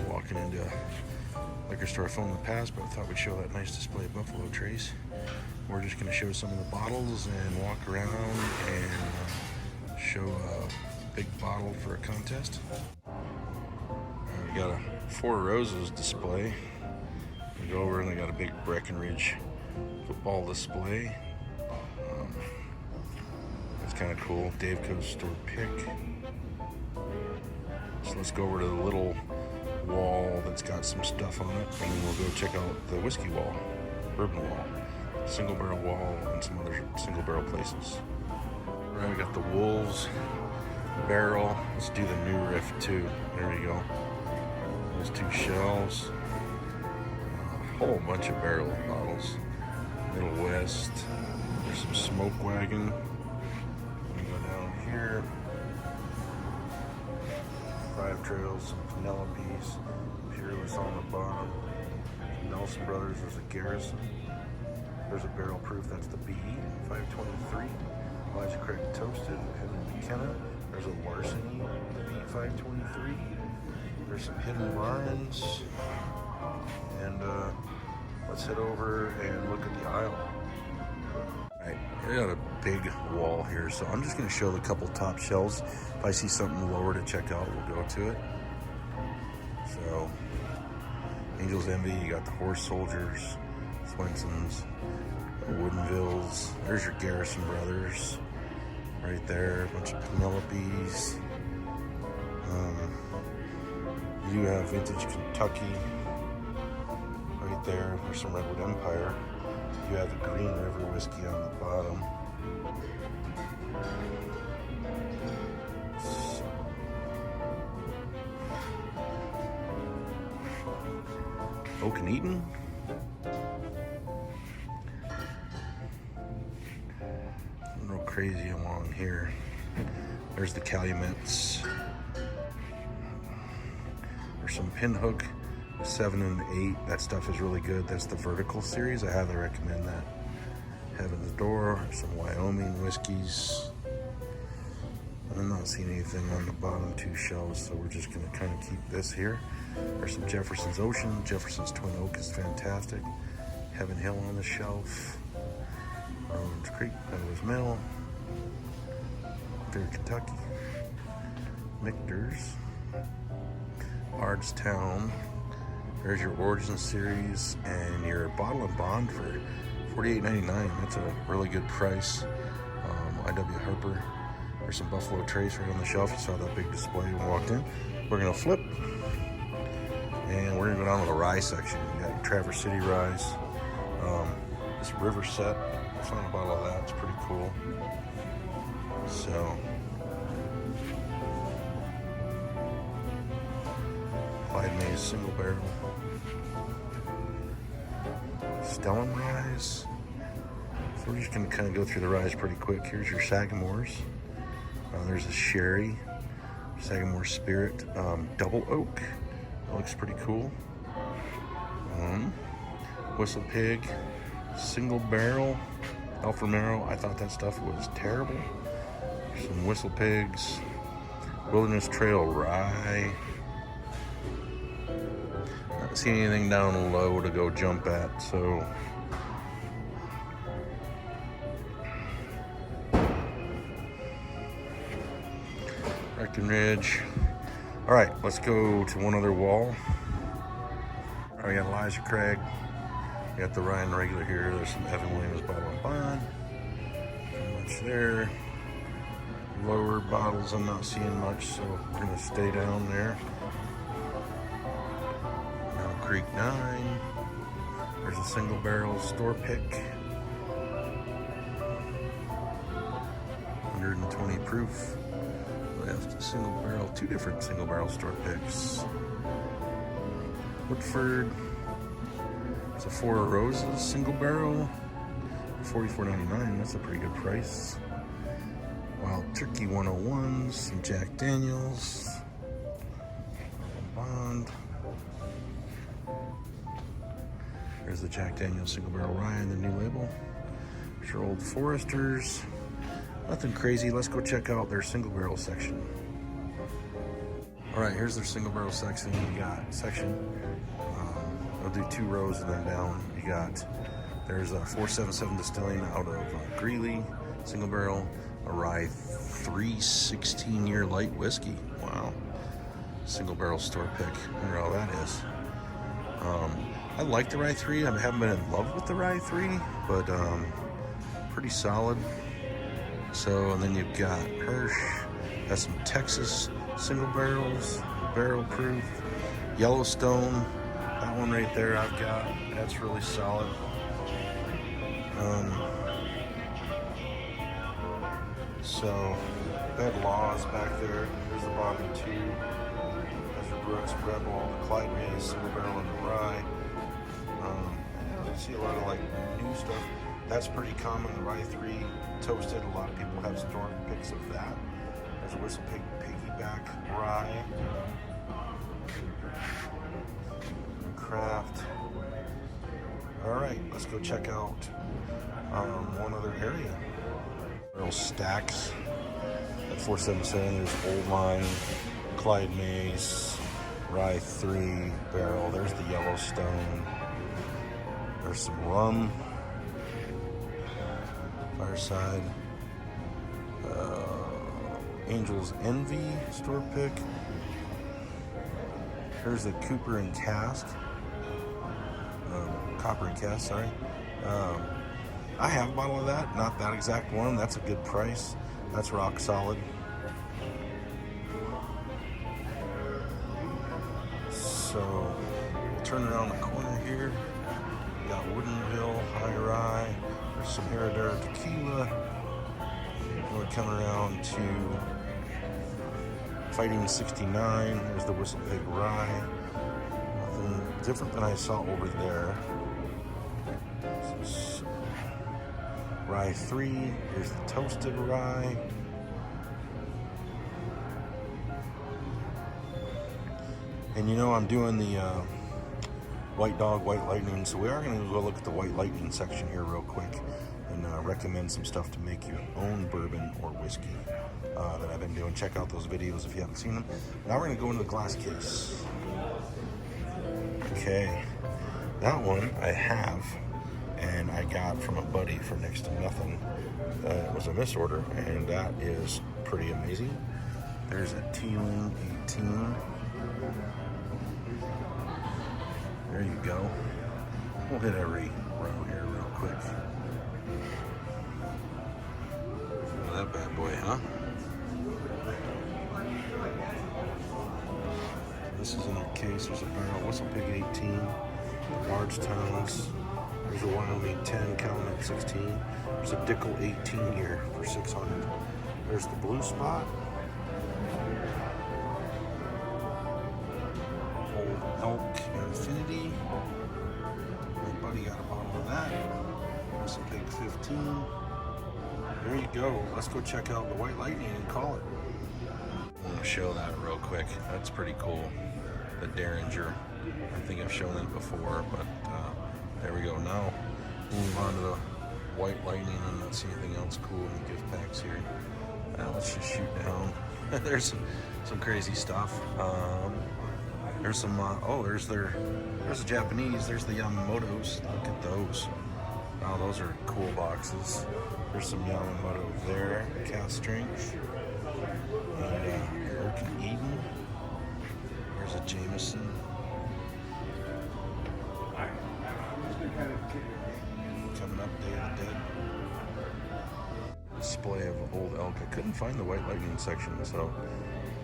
walking into a liquor store filming the past, but I thought we'd show that nice display of Buffalo Trace. We're just going to show some of the bottles and walk around and show a big bottle for a contest. We got a Four Roses display. We go over and they got a big Breckenridge football display. That's kind of cool. Dave Co's store pick. So let's go over to the little wall that's got some stuff on it, and then we'll go check out the whiskey wall, bourbon wall, single barrel wall, and some other single barrel places. All right, we got the Wolves barrel. Let's do the new riff too. There we go. Those two shelves. A whole bunch of barrel bottles. Middle West. There's some Smoke Wagon. We go down here. Five Trails, some Penelopes, Peerless on the bottom. Nelson Brothers, there's a Garrison. There's a barrel proof, that's the BE, 523. Elijah Craig Toasted, Evan McKenna. There's a Larceny, the BE 523. There's some Hidden Barns. And let's head over and look at the aisle. Alright, we got a big wall here, so I'm just going to show the couple top shelves. If I see something lower to check out, we'll go to it. So, Angel's Envy, you got the Horse Soldiers, Swenson's, Woodinvilles. There's your Garrison Brothers right there. A bunch of Penelopes. You have Vintage Kentucky right there. There's some Redwood Empire. You have the Green River whiskey on the bottom. Oak and Eaton. Real crazy along here. There's the Calumets. There's some Pinhook 7 and 8. That stuff is really good. That's the Vertical series. I highly recommend that. Heaven's Door. Some Wyoming whiskeys. I'm not seeing anything on the bottom two shelves, so we're just going to kind of keep this here. There's some Jefferson's Ocean. Jefferson's Twin Oak is fantastic. Heaven Hill on the shelf. Rollins Creek, Meadows Mill. Fair Kentucky. Michter's. Bardstown. There's your Origin series and your Bottle and Bond for $48.99. That's a really good price. I.W. Harper. There's some Buffalo Trace right on the shelf. You saw that big display when we walked in. We're gonna flip, and we're gonna go down to the rye section. You got your Traverse City ryes. This River Set. I found a bottle of that. It's pretty cool. So. Clyde Mays single barrel. Stellan ryes. So we're just going to kind of go through the ryes pretty quick. Here's your Sagamore's. There's a Sherry. Sagamore Spirit. Double Oak. That looks pretty cool. Whistle Pig. Single barrel. Alfa Romero. I thought that stuff was terrible. Some Whistle Pigs. Wilderness Trail Rye. Not seeing anything down low to go jump at, so Breckenridge. All right, let's go to one other wall. All right, we got Elijah Craig. We got the Ryan regular here. There's some Evan Williams Bottle and Bond. Not much there. Lower bottles, I'm not seeing much, so we're gonna stay down there. Creek 9. There's a single barrel store pick. 120 proof. Left a single barrel, two different single barrel store picks. Woodford. It's a Four Roses single barrel. $44.99. That's a pretty good price. Wild Turkey 101s. Some Jack Daniels. Bond. There's the Jack Daniels Single Barrel Rye and the new label. There's your Old Foresters. Nothing crazy. Let's go check out their single barrel section. All right, here's their single barrel section. You got I'll do 2 rows and then down. You got, there's a 477 distilling out of Greeley, single barrel, a rye 3 16-year light whiskey. Wow. Single barrel store pick. I wonder how that is. I like the rye 3. I haven't been in love with the rye 3, but pretty solid. So, and then you've got Hirsch. That's some Texas single barrels, barrel proof. Yellowstone, that one right there I've got. That's really solid. So, Bed Laws back there. There's the bottom 2. There's your Brooks, Rebel, the Clyde Mays, single barrel, and the rye. I see a lot of like new stuff. That's pretty common. The rye 3 toasted. A lot of people have store picks of that. There's a Whistle Pig piggyback rye. And craft. All right, let's go check out one other area. Barrel stacks at 477. There's Old Line, Clyde Mays, rye 3 barrel. There's the Yellowstone. There's some rum. Fireside. Angel's Envy store pick. Here's the Cooper and Cask. Copper and Cask, sorry. I have a bottle of that, not that exact one. That's a good price. That's rock solid. So, we'll turn around the corner here. We got Woodinville, High Rye. There's some Herradura tequila. We're coming around to Fighting 69. There's the Whistle Pig Rye. Nothing different than I saw over there. Rye 3. Here's the Toasted Rye. And you know, I'm doing the White Dog, White Lightning, so we are going to go look at the White Lightning section here real quick and recommend some stuff to make your own bourbon or whiskey that I've been doing. Check out those videos if you haven't seen them. Now we're going to go into the glass case. Okay, that one I have, and I got from a buddy for next to nothing. It was a misorder, and that is pretty amazing. There's a Teeling 18. There you go. We'll hit every row here real quick. Look at that bad boy, huh? This is in a case. There's a barrel. Whistle Pig 18. Bardstown's. There's a Wyoming 10, counting at 16. There's a Dickel 18 here for 600. There's the Blue Spot. Old Elk Infinity. My buddy got a bottle of that. Whistle Pig 15. There you go. Let's go check out the White Lightning and call it. I'm going to show that real quick. That's pretty cool. The Derringer. I think I've shown that before, but there we go. Now move on to the White Lightning. I'm not seeing anything else cool in the gift packs here. Let's just shoot down. There's some crazy stuff. There's some there's the Japanese. There's the Yamamotos. Look at those. Wow, those are cool boxes. There's some Yamamoto there, cast strength. And Oak and Eden. There's a Jameson. Coming up, Day of the Dead. Display of Old Elk. I couldn't find the White Lightning section, so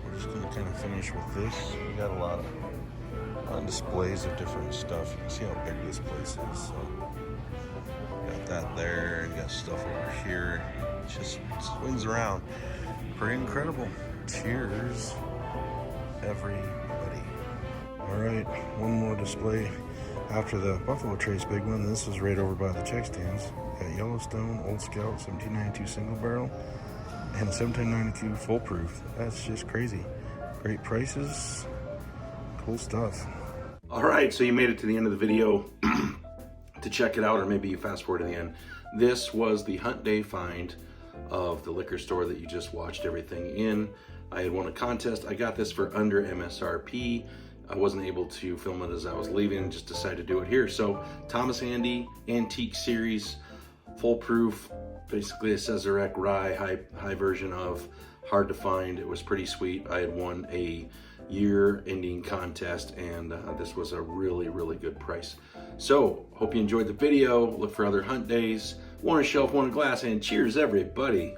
we're just going to kind of finish with this. We got a lot of displays of different stuff. You can see how big this place is. So got that there, and got stuff over here. It just swings around. Pretty incredible. Cheers, everybody. All right, one more display after the Buffalo Trace big one. This is right over by the check stands. Got Yellowstone, Old Scout, 1792 single barrel, and 1792 full proof. That's just crazy. Great prices, cool stuff. All right, so you made it to the end of the video to check it out, or maybe you fast forward to the end. This was the Hunt Day find of the liquor store that you just watched everything in. I had won a contest. I got this for under MSRP. I wasn't able to film it as I was leaving, just decided to do it here. So Thomas Handy Antique Series, full proof, basically a Sazerac rye, high version of, hard to find. It was pretty sweet. I had won a year-ending contest, and this was a really, really good price. So hope you enjoyed the video. Look for other hunt days. One a shelf, one a glass, and cheers everybody.